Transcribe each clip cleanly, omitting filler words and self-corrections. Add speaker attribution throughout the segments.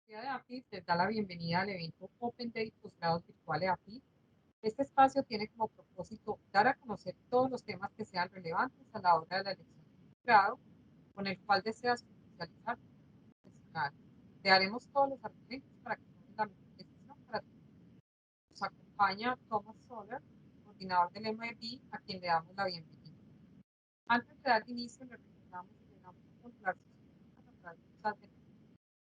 Speaker 1: Universidad de AFIT les da la bienvenida al evento Open Day Posgrados Virtuales AFIT. Este espacio tiene como propósito dar a conocer todos los temas que sean relevantes a la hora de la elección de un posgrado con el cual deseas especializar tu perfil profesional. Te daremos todos los argumentos para que tomes la mejor decisión para ti. Nos acompaña Thomas Soller, coordinador del MIB, a quien le damos la bienvenida. Antes de dar inicio, le recordamos que debemos controlar sus preguntas a través del chat de.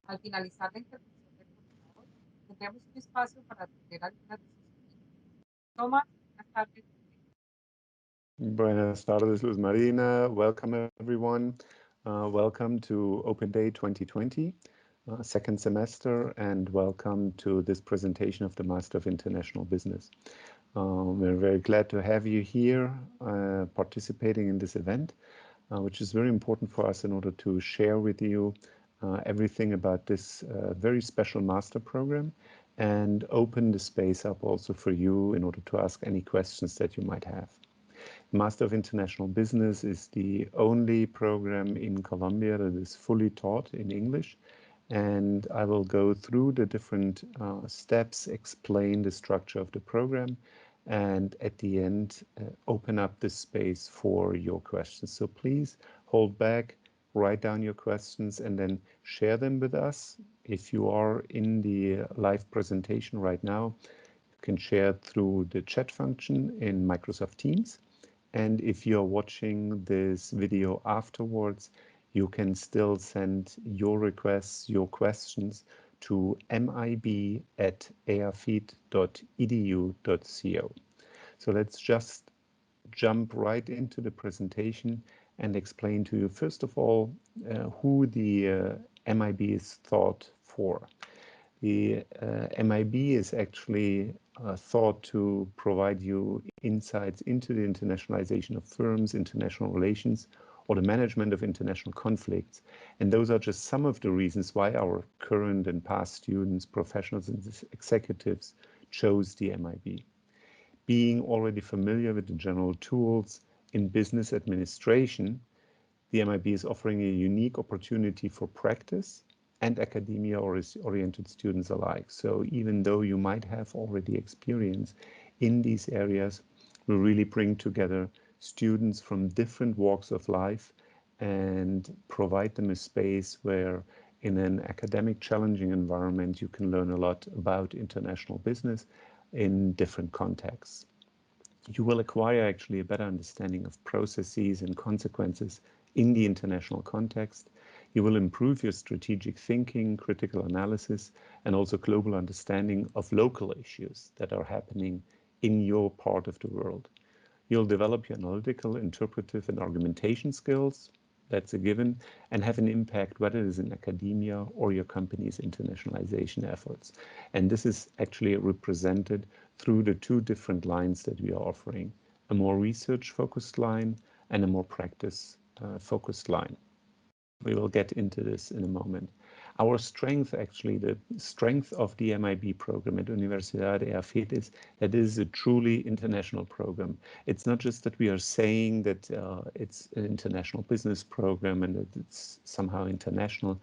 Speaker 1: Al finalizar la intervención del coordinador, tendremos un espacio para atender algunas de sus preguntas. Tomás, buenas tardes.
Speaker 2: Buenas tardes, Luz Marina. Welcome, everyone. Welcome to Open Day 2020, second semester, and welcome to this presentation of the Master of International Business. We're very glad to have you here participating in this event, which is very important for us in order to share with you everything about this very special master program and open the space up also for you in order to ask any questions that you might have. Master of International Business is the only program in Colombia that is fully taught in English, and I will go through the different steps, explain the structure of the program, and at the end open up the space for your questions. So please hold back, write down your questions, and then share them with us. If you are in the live presentation right now, you can share through the chat function in Microsoft Teams. And if you're watching this video afterwards, you can still send your requests, your questions to mib@airfeed.edu.co. So let's just jump right into the presentation and explain to you, first of all, who the MIB is thought for. The MIB is actually thought to provide you insights into the internationalization of firms, international relations, or the management of international conflicts. And those are just some of the reasons why our current and past students, professionals, and executives chose the MIB. Being already familiar with the general tools in business administration, the MIB is offering a unique opportunity for practice and academia-oriented students alike. So even though you might have already experience in these areas, we really bring together students from different walks of life and provide them a space where in an academic challenging environment, you can learn a lot about international business in different contexts. You will acquire actually a better understanding of processes and consequences in the international context. You will improve your strategic thinking, critical analysis, and also global understanding of local issues that are happening in your part of the world. You'll develop your analytical, interpretive, and argumentation skills, that's a given, and have an impact whether it is in academia or your company's internationalization efforts. And this is actually represented through the two different lines that we are offering, a more research-focused line and a more practice-focused line. We will get into this in a moment. Our strength, actually, the strength of the MIB program at Universidad is that it is a truly international program. It's not just that we are saying that it's an international business program and that it's somehow international.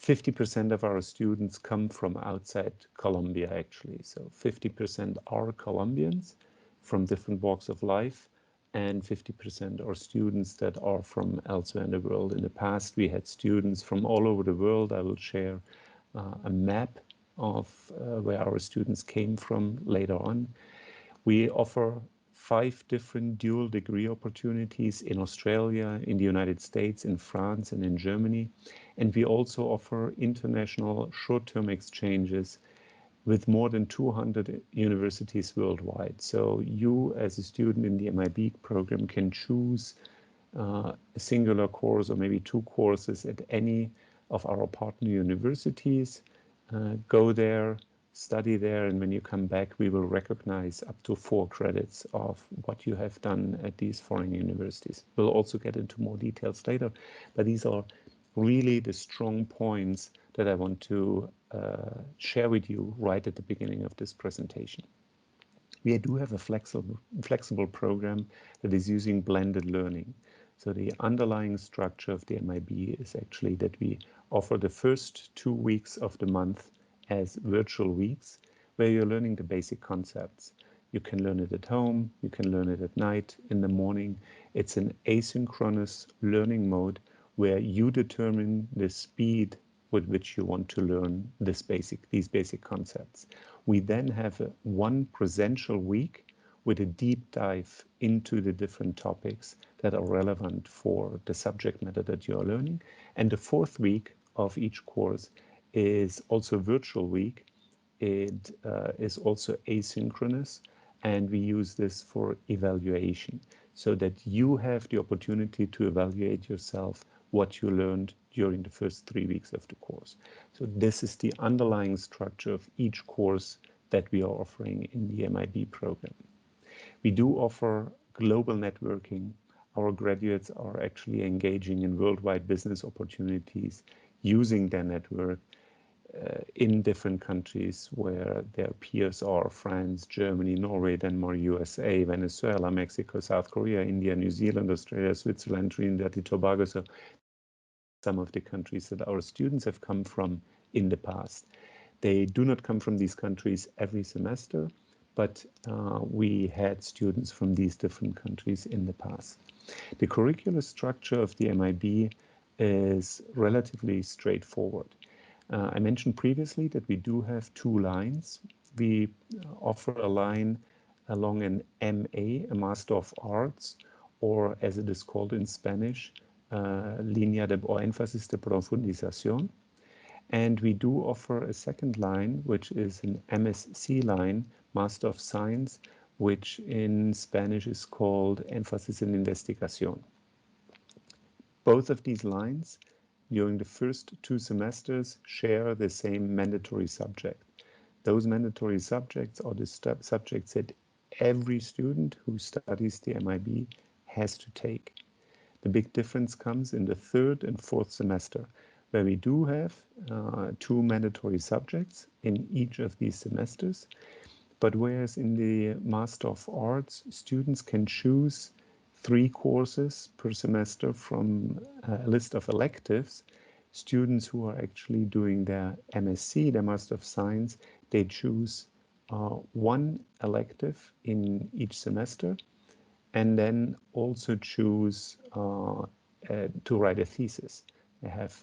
Speaker 2: 50% of our students come from outside Colombia, actually. So 50% are Colombians from different walks of life, and 50% are students that are from elsewhere in the world. In the past, we had students from all over the world. I will share a map of where our students came from later on. We offer 5 different dual degree opportunities in Australia, in the United States, in France, and in Germany. And we also offer international short-term exchanges with more than 200 universities worldwide. So you as a student in the MIB program can choose a singular course or maybe 2 courses at any of our partner universities, go there, study there, and when you come back, we will recognize up to 4 credits of what you have done at these foreign universities. We'll also get into more details later, but these are really the strong points that I want to share with you right at the beginning of this presentation. We do have a flexible program that is using blended learning. So the underlying structure of the MIB is actually that we offer the first 2 weeks of the month as virtual weeks where you're learning the basic concepts. You can learn it at home, you can learn it at night, in the morning. It's an asynchronous learning mode where you determine the speed with which you want to learn these basic concepts. We then have one presential week with a deep dive into the different topics that are relevant for the subject matter that you are learning. And the fourth week of each course is also a virtual week. It is also asynchronous, and we use this for evaluation so that you have the opportunity to evaluate yourself what you learned during the first 3 weeks of the course. So this is the underlying structure of each course that we are offering in the MIB program. We do offer global networking. Our graduates are actually engaging in worldwide business opportunities using their network in different countries where their peers are: France, Germany, Norway, Denmark, USA, Venezuela, Mexico, South Korea, India, New Zealand, Australia, Switzerland, Trinidad and Tobago. So these are some of the countries that our students have come from in the past. They do not come from these countries every semester, but we had students from these different countries in the past. The curricular structure of the MIB is relatively straightforward. I mentioned previously that we do have 2 lines. We offer a line along an MA, a Master of Arts, or as it is called in Spanish, Línea de o Énfasis de Profundización. And we do offer a second line, which is an MSc line, Master of Science, which in Spanish is called Énfasis en Investigación. Both of these lines during the first 2 semesters share the same mandatory subject. Those mandatory subjects are the subjects that every student who studies the MIB has to take. The big difference comes in the 3rd and 4th semester, where we do have 2 mandatory subjects in each of these semesters. But whereas in the Master of Arts, students can choose 3 courses per semester from a list of electives, students who are actually doing their MSc, their Master of Science, they choose 1 elective in each semester, and then also choose to write a thesis. They have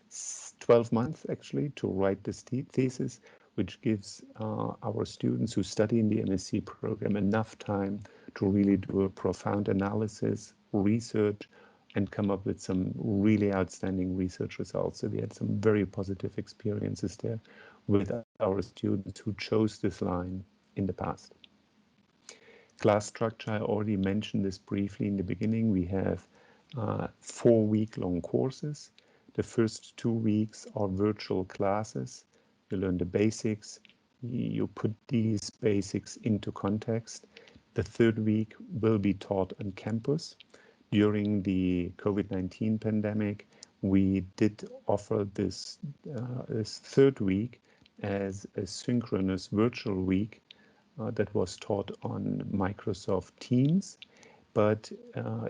Speaker 2: 12 months actually to write this thesis, which gives our students who study in the MSc program enough time to really do a profound analysis, research, and come up with some really outstanding research results. So we had some very positive experiences there with our students who chose this line in the past. Class structure, I already mentioned this briefly in the beginning. We have 4-week-long courses. The first 2 weeks are virtual classes. You learn the basics. You put these basics into context. The 3rd week will be taught on campus. During the COVID-19 pandemic, we did offer this 3rd week as a synchronous virtual week that was taught on Microsoft Teams. But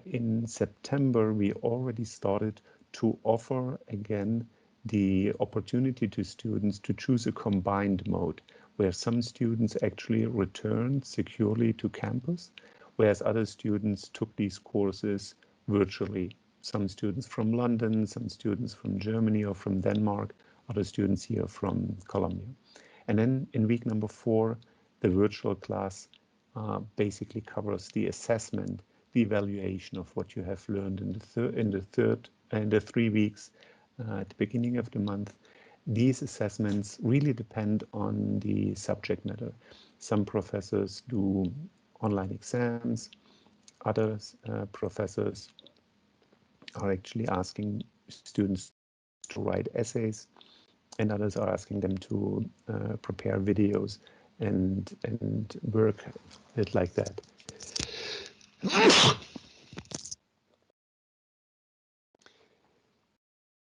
Speaker 2: in September, we already started to offer again the opportunity to students to choose a combined mode, where some students actually returned securely to campus, whereas other students took these courses virtually. Some students from London, some students from Germany or from Denmark, other students here from Colombia. And then in week number 4, the virtual class basically covers the assessment, the evaluation of what you have learned in the 3 weeks at the beginning of the month. These assessments really depend on the subject matter. Some professors do online exams, others professors are actually asking students to write essays, and others are asking them to prepare videos and work it like that.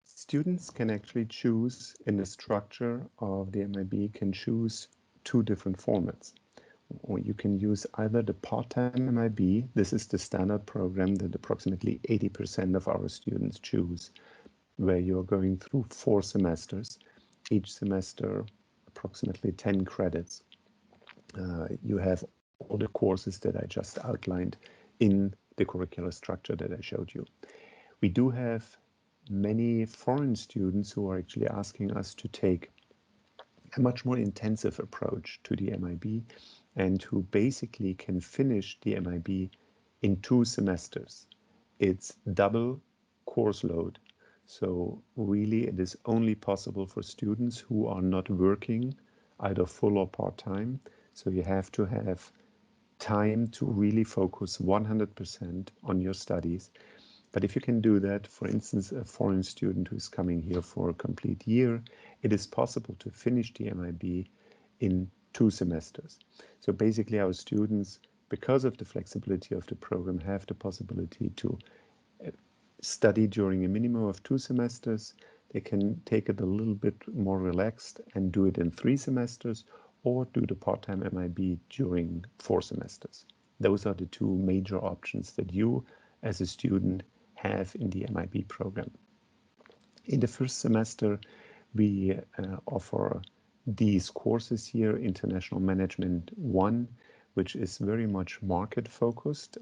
Speaker 2: Students can actually choose in the structure of the MIB, can choose 2 different formats. Or you can use either the part-time MIB. This is the standard program that approximately 80% of our students choose. where you're going through 4 semesters, each semester approximately 10 credits. You have all the courses that I just outlined in the curricular structure that I showed you. We do have many foreign students who are actually asking us to take a much more intensive approach to the MIB and who basically can finish the MIB in 2 semesters. It's double course load. So really it is only possible for students who are not working either full or part-time. So you have to have time to really focus 100% on your studies. But if you can do that, for instance, a foreign student who's coming here for a complete year, it is possible to finish the MIB in 2 semesters. So basically our students, because of the flexibility of the program, have the possibility to study during a minimum of 2 semesters. They can take it a little bit more relaxed and do it in 3 semesters, or do the part-time MIB during 4 semesters. Those are the two major options that you as a student have in the MIB program. In the first semester, we offer these courses here: International Management 1, which is very much market focused,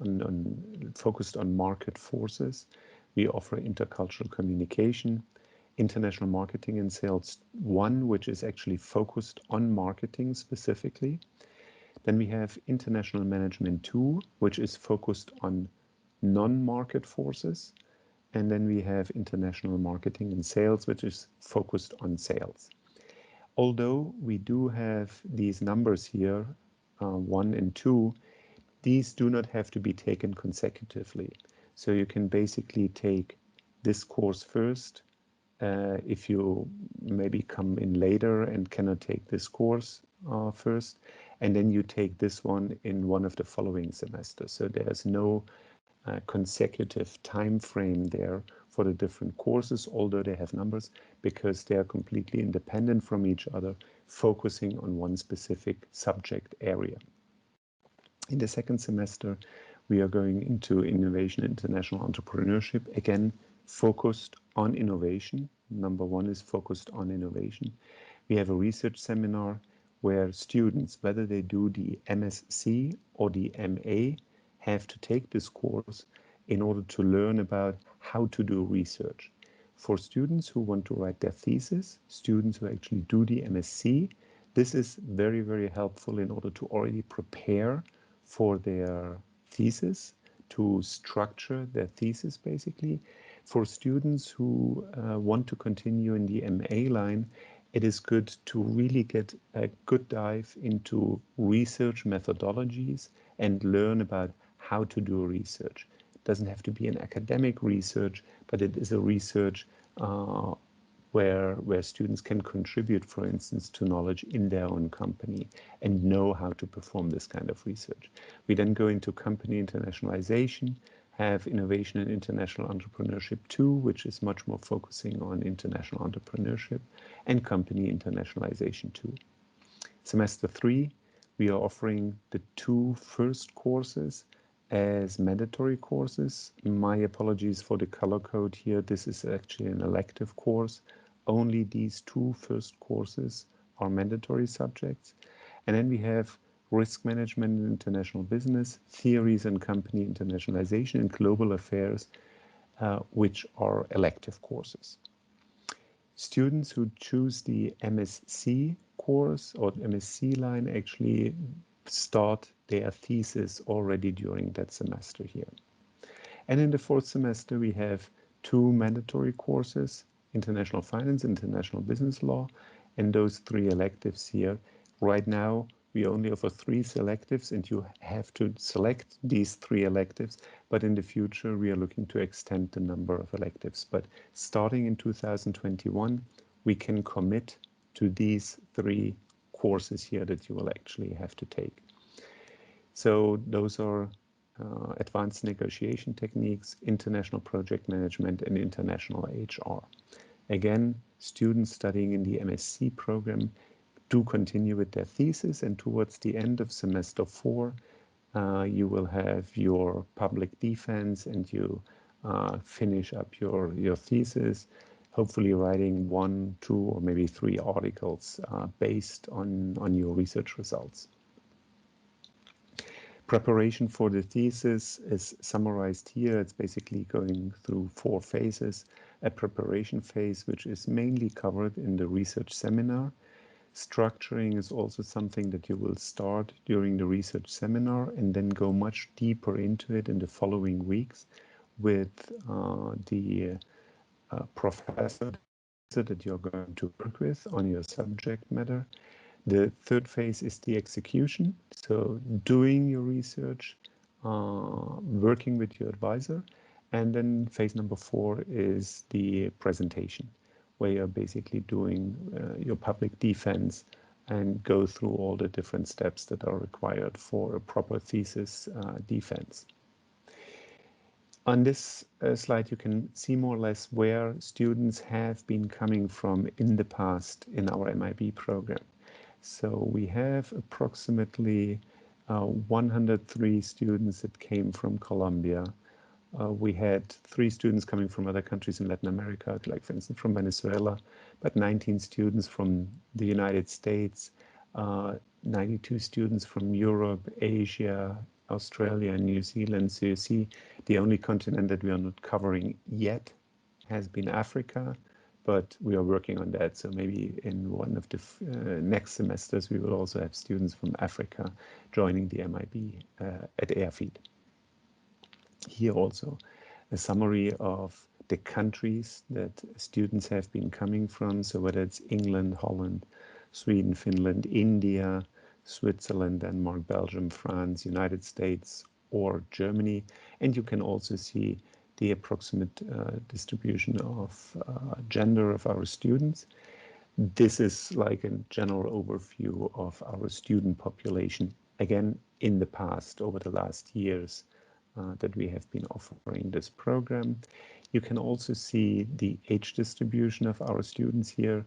Speaker 2: focused on market forces. We offer Intercultural Communication, International Marketing and Sales 1, which is actually focused on marketing specifically. Then we have International Management 2, which is focused on non-market forces. And then we have International Marketing and Sales, which is focused on sales. Although we do have these numbers here, 1 and 2, these do not have to be taken consecutively. So you can basically take this course first. If you maybe come in later and cannot take this course first, and then you take this one in one of the following semesters. So there's no consecutive time frame there for the different courses, although they have numbers, because they are completely independent from each other, focusing on one specific subject area. In the second semester, we are going into Innovation International Entrepreneurship, again focused on innovation. Number 1 is focused on innovation. We have a research seminar where students, whether they do the MSc or the MA, have to take this course in order to learn about how to do research. For students who want to write their thesis, students who actually do the MSc, this is very, very helpful in order to already prepare for their thesis, to structure their thesis basically. For students who want to continue in the MA line, it is good to really get a good dive into research methodologies and learn about how to do research. It doesn't have to be an academic research, but it is a research where students can contribute, for instance, to knowledge in their own company and know how to perform this kind of research. We then go into company internationalization, have Innovation and International Entrepreneurship 2, which is much more focusing on international entrepreneurship, and company internationalization 2. Semester 3, we are offering the 2 first courses as mandatory courses. My apologies for the color code here. This is actually an elective course. Only these 2 first courses are mandatory subjects. And then we have Risk Management and International Business, Theories and Company Internationalization, and Global Affairs, which are elective courses. Students who choose the MSc course or MSc line actually start their thesis already during that semester here. And in the 4th semester, we have 2 mandatory courses: International Finance, International Business Law, and those 3 electives here. Right now, we only offer 3 selectives, and you have to select these 3 electives. But in the future, we are looking to extend the number of electives. But starting in 2021, we can commit to these 3 courses here that you will actually have to take. So those are advanced negotiation techniques, international project management, and international HR. Again, students studying in the MSc program do continue with their thesis, and towards the end of semester 4, you will have your public defense and you finish up your thesis. hopefully writing 1, 2, or maybe 3 articles based on your research results. Preparation for the thesis is summarized here. It's basically going through 4 phases. A preparation phase, which is mainly covered in the research seminar. Structuring is also something that you will start during the research seminar and then go much deeper into it in the following weeks with the professor that you're going to work with on your subject matter. The third phase is the execution, so doing your research, working with your advisor. And then phase number 4 is the presentation, where you're basically doing your public defense and go through all the different steps that are required for a proper thesis defense. On this slide, you can see more or less where students have been coming from in the past in our MIB program. So we have approximately 103 students that came from Colombia. We had 3 students coming from other countries in Latin America, like for instance from Venezuela, but 19 students from the United States, 92 students from Europe, Asia, Australia, and New Zealand. So you see, the only continent that we are not covering yet has been Africa, but we are working on that. So maybe in one of the next semesters, we will also have students from Africa joining the MIB at Airfeed. Here also a summary of the countries that students have been coming from. So whether it's England, Holland, Sweden, Finland, India, Switzerland, Denmark, Belgium, France, United States, or Germany. And you can also see the approximate distribution of gender of our students. This is like a general overview of our student population, again, in the past, over the last years that we have been offering this program. You can also see the age distribution of our students here.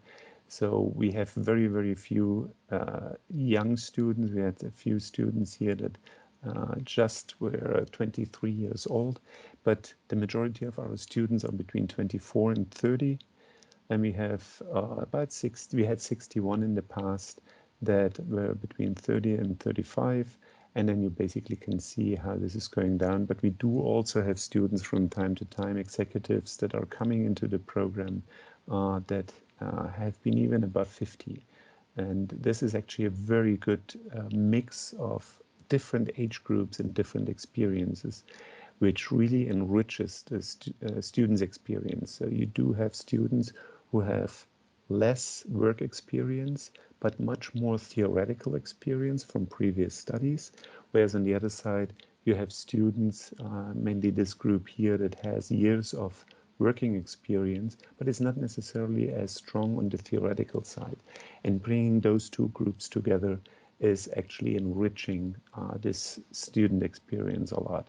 Speaker 2: So we have very, very few young students. We had a few students here that just were 23 years old, but the majority of our students are between 24 and 30. And we have about 60, we had 61 in the past that were between 30 and 35. And then you basically can see how this is going down. But we do also have students from time to time, executives that are coming into the program that have been even above 50. And this is actually a very good mix of different age groups and different experiences, which really enriches the student's experience. So you do have students who have less work experience, but much more theoretical experience from previous studies. Whereas on the other side, you have students, mainly this group here, that has years of working experience, but is not necessarily as strong on the theoretical side. And bringing those two groups together is actually enriching this student experience a lot.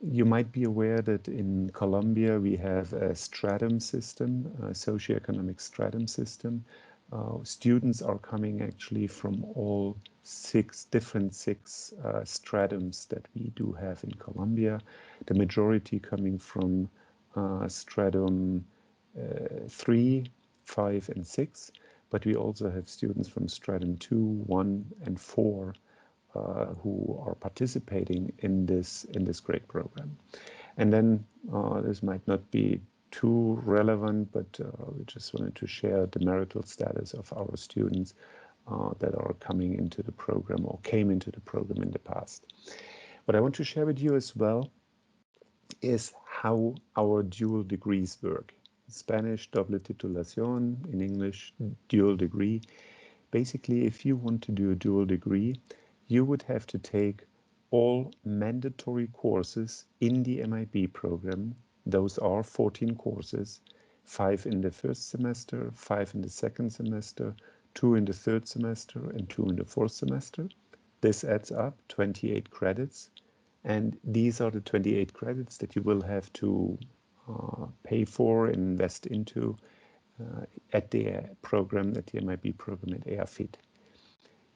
Speaker 2: You might be aware that in Colombia we have a stratum system, a socioeconomic stratum system. Students are coming actually from all six stratums that we do have in Colombia. The majority coming from stratum 3, 5, and 6, but we also have students from stratum 2, 1, and 4 who are participating in this great program. And then this might not be too relevant, but we just wanted to share the marital status of our students that are coming into the program or came into the program in the past. What I want to share with you as well is how our dual degrees work. Spanish, doble titulación, in English, dual degree. Basically, if you want to do a dual degree, you would have to take all mandatory courses in the MIB program. Those are 14 courses, 5 in the first semester, 5 in the second semester, 2 in the third semester, and 2 in the fourth semester. This adds up 28 credits. And these are the 28 credits that you will have to pay for and invest into at the program, at the MIB program at Airfeed.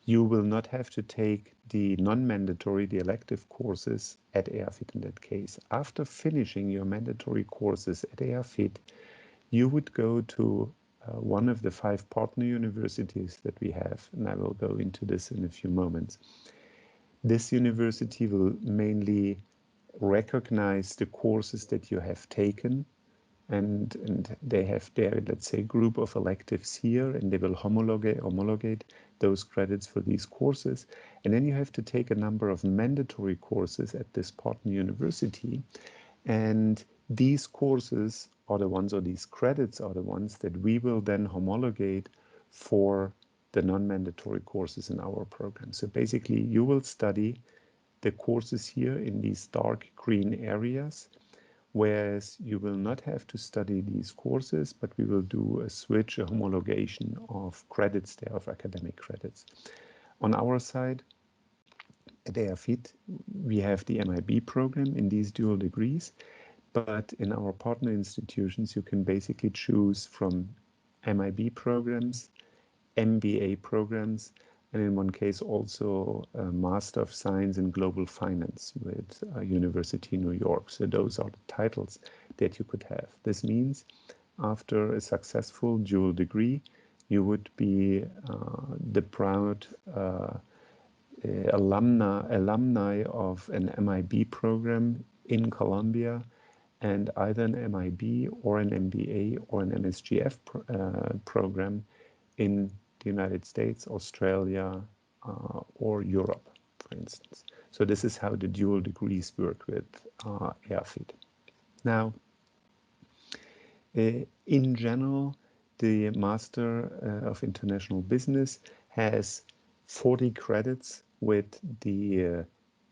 Speaker 2: You will not have to take the non-mandatory, the elective courses at Airfeed in that case. After finishing your mandatory courses at Airfeed, you would go to one of the 5 partner universities that we have, and I will go into this in a few moments. This university will mainly recognize the courses that you have taken, and they have their, let's say, group of electives here, and they will homologate those credits for these courses. And then you have to take a number of mandatory courses at this partner university, and these courses are the ones, or these credits are the ones that we will then homologate for the non-mandatory courses in our program. So basically you will study the courses here in these dark green areas, whereas you will not have to study these courses, but we will do a switch, a homologation of credits there, of academic credits. On our side, at AFIT, we have the MIB program in these dual degrees, but in our partner institutions, you can basically choose from MIB programs, MBA programs, and in one case also a Master of Science in Global Finance with University New York. So those are the titles that you could have. This means after a successful dual degree, you would be the proud alumni of an MIB program in Colombia, and either an MIB or an MBA or an MSGF program in the United States, Australia, or Europe, for instance. So this is how the dual degrees work with AirFit. Now, in general, the Master of International Business has 40 credits with the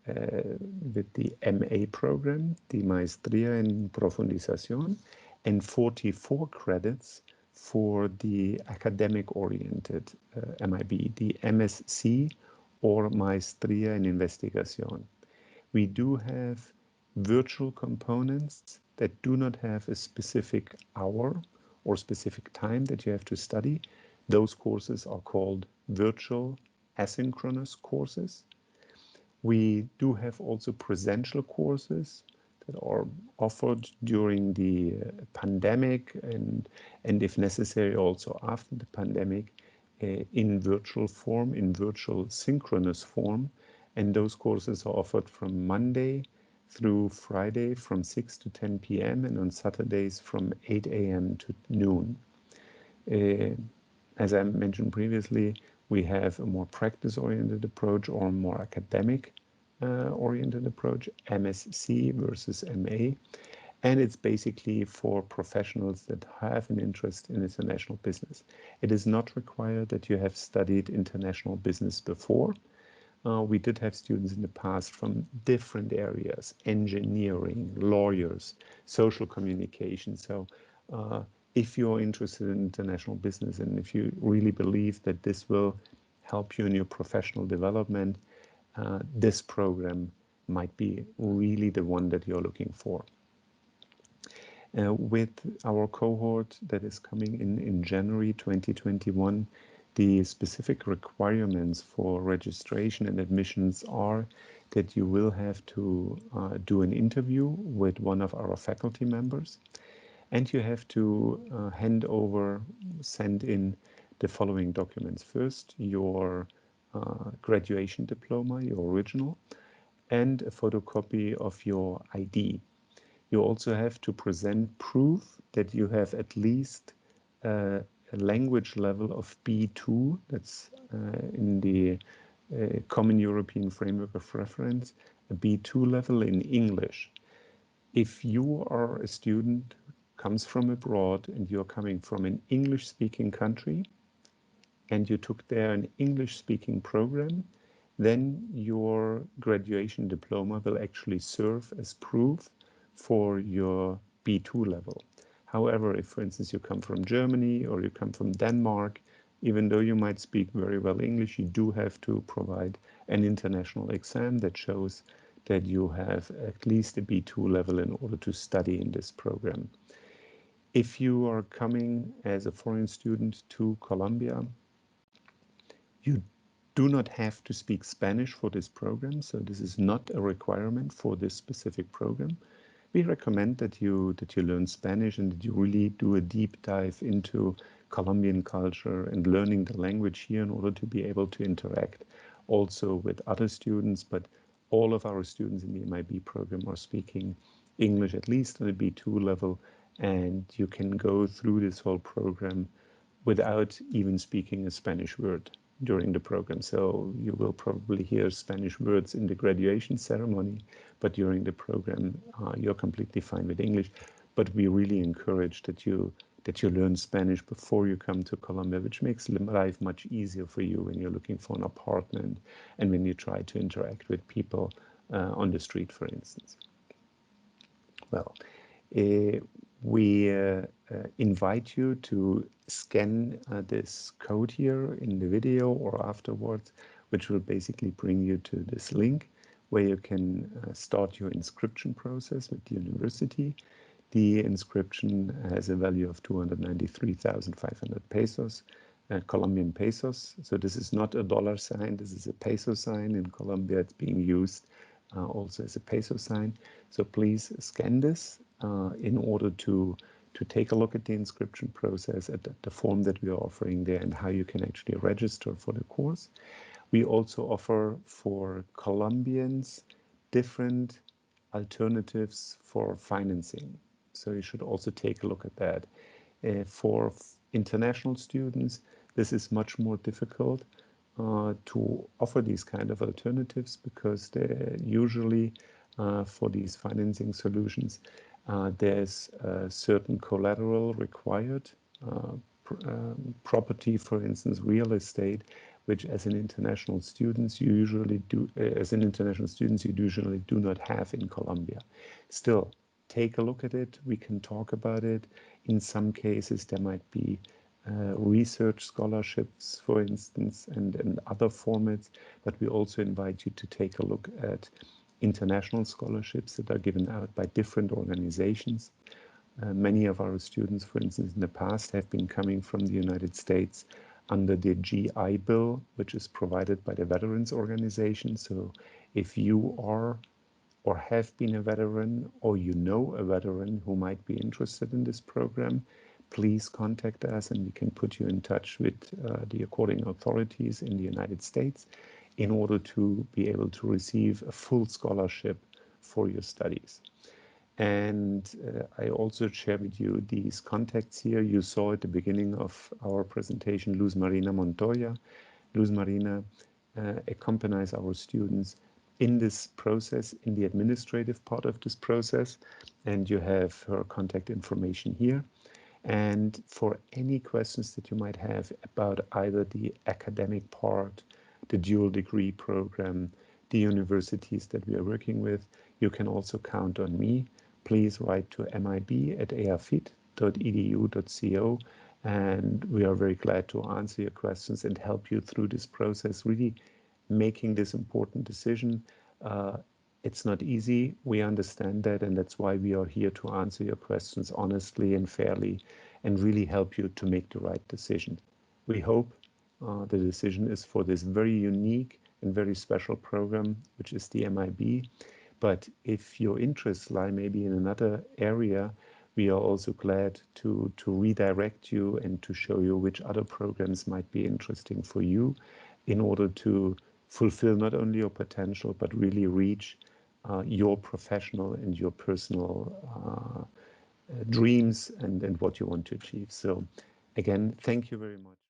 Speaker 2: MA program, the Maestría en Profundización, and 44 credits for the academic-oriented MIB, the MSc or Maestría en Investigación. We do have virtual components that do not have a specific hour or specific time that you have to study. Those courses are called virtual asynchronous courses. We do have also presential courses that are offered during the pandemic and if necessary also after the pandemic in virtual form, in virtual synchronous form. And those courses are offered from Monday through Friday from 6 to 10 p.m. and on Saturdays from 8 a.m. to noon. As I mentioned previously, we have a more practice-oriented approach or a more academic-oriented approach, MSc versus MA. And it's basically for professionals that have an interest in international business. It is not required that you have studied international business before. We did have students in the past from different areas, engineering, lawyers, social communication. So if you're interested in international business and if you really believe that this will help you in your professional development, this program might be really the one that you're looking for. With our cohort that is coming in January 2021, the specific requirements for registration and admissions are that you will have to do an interview with one of our faculty members, and you have to send in the following documents. First, your graduation diploma, your original, and a photocopy of your ID. You also have to present proof that you have at least a language level of B2, that's in the Common European Framework of Reference, a B2 level in English. If you are a student who comes from abroad and you're coming from an English-speaking country and you took there an English-speaking program, then your graduation diploma will actually serve as proof for your B2 level. However, if, for instance, you come from Germany or you come from Denmark, even though you might speak very well English, you do have to provide an international exam that shows that you have at least a B2 level in order to study in this program. If you are coming as a foreign student to Colombia, you do not have to speak Spanish for this program, so this is not a requirement for this specific program. We recommend that you learn Spanish and that you really do a deep dive into Colombian culture and learning the language here in order to be able to interact also with other students. But all of our students in the MIB program are speaking English at least on a B2 level, and you can go through this whole program without even speaking a Spanish word during the program. So you will probably hear Spanish words in the graduation ceremony, but during the program, you're completely fine with English. But we really encourage that you learn Spanish before you come to Colombia, which makes life much easier for you when you're looking for an apartment and when you try to interact with people on the street, for instance. Well, we invite you to scan this code here in the video or afterwards, which will basically bring you to this link where you can start your inscription process with the university. The inscription has a value of 293,500 pesos, Colombian pesos. So this is not a dollar sign, this is a peso sign. In Colombia, it's being used also as a peso sign. So please scan this in order to take a look at the inscription process, at the form that we are offering there, and how you can actually register for the course. We also offer for Colombians different alternatives for financing. So you should also take a look at that. For international students, this is much more difficult to offer these kind of alternatives because they're usually for these financing solutions, there's a certain collateral required, property, for instance, real estate, which as an international students you usually do, you usually do not have in Colombia. Still, take a look at it. We can talk about it. In some cases, there might be research scholarships, for instance, and other formats, but we also invite you to take a look at international scholarships that are given out by different organizations. Many of our students, for instance, in the past have been coming from the United States under the GI Bill, which is provided by the Veterans Organization. So if you are or have been a veteran, or you know a veteran who might be interested in this program, please contact us and we can put you in touch with the according authorities in the United States in order to be able to receive a full scholarship for your studies. And I also share with you these contacts here. You saw at the beginning of our presentation, Luz Marina Montoya. Luz Marina accompanies our students in this process, in the administrative part of this process, and you have her contact information here. And for any questions that you might have about either the academic part, the dual degree program, the universities that we are working with, you can also count on me. Please write to mib@eafit.edu.co, and we are very glad to answer your questions and help you through this process, really making this important decision. It's not easy, we understand that, and that's why we are here to answer your questions honestly and fairly and really help you to make the right decision. We hope the decision is for this very unique and very special program, which is the MIB. But if your interests lie maybe in another area, we are also glad to redirect you and to show you which other programs might be interesting for you in order to fulfill not only your potential, but really reach your professional and your personal dreams and what you want to achieve. So again, thank you very much.